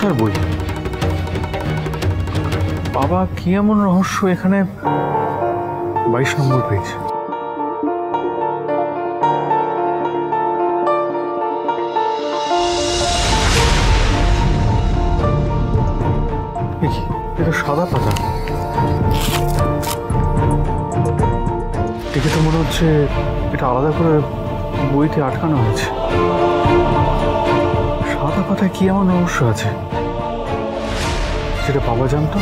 কথার বই। বাবা কি এমন রহস্য এখানে 22 নম্বর পেজ। এটা সাদা পাতা, দেখে তো মনে হচ্ছে এটা আলাদা করে বইতে আটকানো হয়েছে। সাদা পাতায় কি এমন রহস্য আছে যেটা বাবা জানতো?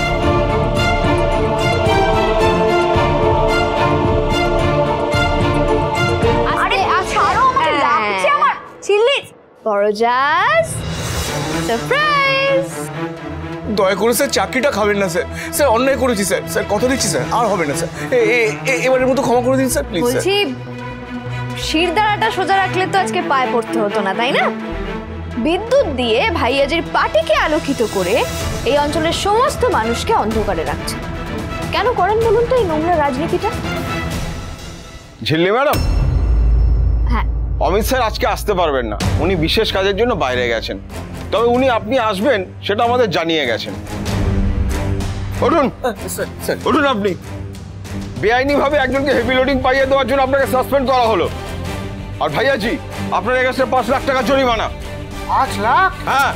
দয়া করে স্যার চাকরিটা খাবেন না স্যার। স্যার অন্যায় করেছি স্যার। স্যার কথা দিচ্ছি স্যার, আর হবে না স্যার। এবারের মতো ক্ষমা করে দিন স্যার প্লিজ। বলছি শিরদাঁড়াটা সোজা রাখলে তো আজকে পায়ে পড়তে হতো না, তাই না? বিদ্যুৎ দিয়ে ভাইয়াজির পার্টিকে আলোকিত করে এই অঞ্চলের সমস্ত মানুষকে অন্ধকারে রাখছে। কেন করেন বলুন তো এই নোংরা রাজনীতিটা? ঝিল্লি ম্যাডাম, হ্যাঁ, অমিত স্যার আজকে আসতে পারবেন না, উনি বিশেষ কাজের জন্য বাইরে গেছেন। তবে উনি আপনি আসবেন সেটা আমাদের জানিয়ে গেছেন। উঠুন উঠুন। আপনি বেআইনি ভাবে একজনকে হেভি লোডিং পাইয়ে দেওয়ার জন্য আপনাকে সাসপেন্ড করা হলো। আর ভাইয়াজি আপনার কাছে 5 লাখ টাকা জরিমানা। 5 লাখ? হ্যাঁ।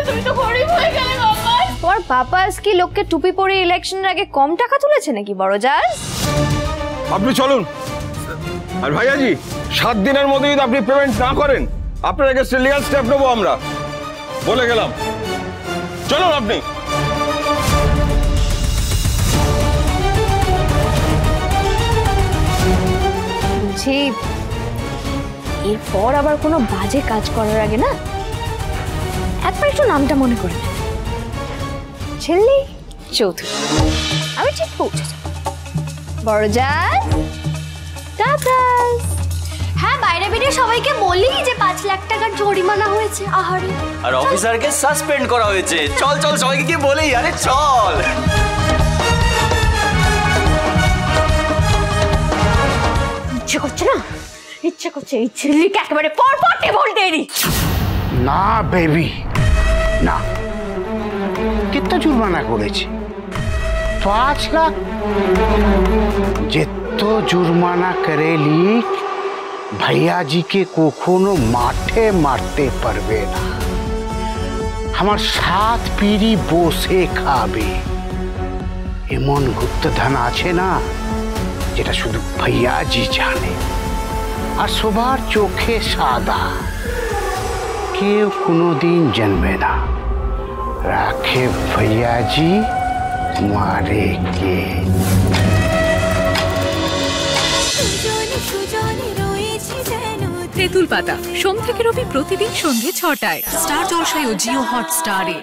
তুমি তো গরিব হয়ে গেলে বাবাস। তোমার বাবাস কি লোককে টুপি পরে ইলেকশনের আগে কম টাকা তুলেছে নাকি বড় জাজ? আপনি চলুন। আর ভাইয়াজি 7 দিনের মধ্যে যদি আপনি পেমেন্ট না করেন আপনার কাছে লিগ্যাল স্টেপ নেবো আমরা, বলে গেলাম। চলুন আপনি। বলছি এরপর আবার কোনো বাজে কাজ করার আগে না একবার একটু নামটা মনে করে ঝিল্লি চৌধুরী। আমি ঠিক পৌঁছে যাব। বড় জাজ টাটা। হ্যাঁ, বাইরে বেরিয়ে সবাইকে বলি যে 5 লাখ টাকার জরিমানা হয়েছে। আহারে, আর অফিসারকে সাসপেন্ড করা হয়েছে। চল চল সবাইকে গিয়ে বলি। আরে চল। ইচ্ছে করছে না, ইচ্ছে করছে এই ছেলেকে একেবারে পরপরতে বলতে দিই। না বেবি না। कितना जुर्माना করেছে? 5 লাখ? যেত जुर्माना করেলি ভাইয়াজি কে কখনো মাঠে মারতে পারবে না। আমার 7 পিঁড়ি বসে খাবে এমন গুপ্তধন আছে না যেটা শুধু ভাইয়াজি জানে। আর সবার চোখে সাদা, কেউ কোনোদিন জানবে না। রাখে ভাইয়াজি, মারে কে। তেঁতুল পাতা সোম থেকে রবি প্রতিদিন সন্ধ্যে 6টায় স্টার জলসায় ও জিও হটস্টারে।